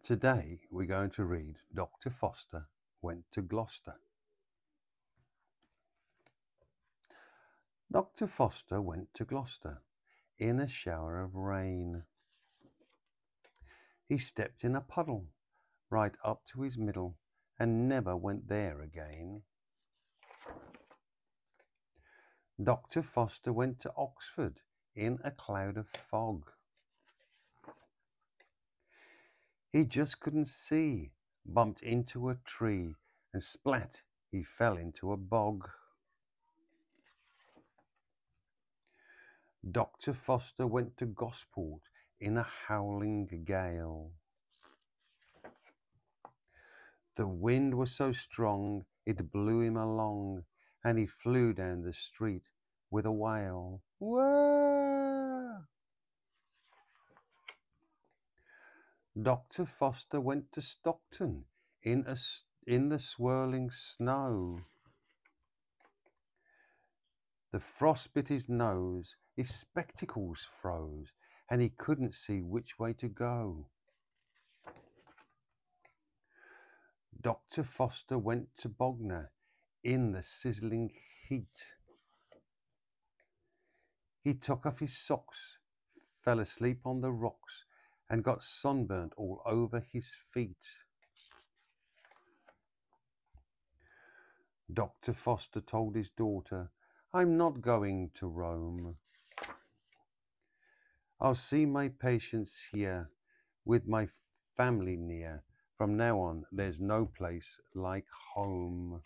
Today we're going to read Dr. Foster Went to Gloucester. Dr. Foster went to Gloucester in a shower of rain. He stepped in a puddle right up to his middle and never went there again. Dr. Foster went to Oxford in a cloud of fog. He just couldn't see, bumped into a tree, and splat, he fell into a bog. Dr. Foster went to Gosport in a howling gale. The wind was so strong it blew him along, and he flew down the street with a wail. Whoa! Dr. Foster went to Stockton in the swirling snow. The frost bit his nose, his spectacles froze, and he couldn't see which way to go. Dr. Foster went to Bogna in the sizzling heat. He took off his socks, fell asleep on the rocks, and got sunburnt all over his feet. Dr. Foster told his daughter, "I'm not going to Rome. I'll see my patients here with my family near. From now on, there's no place like home."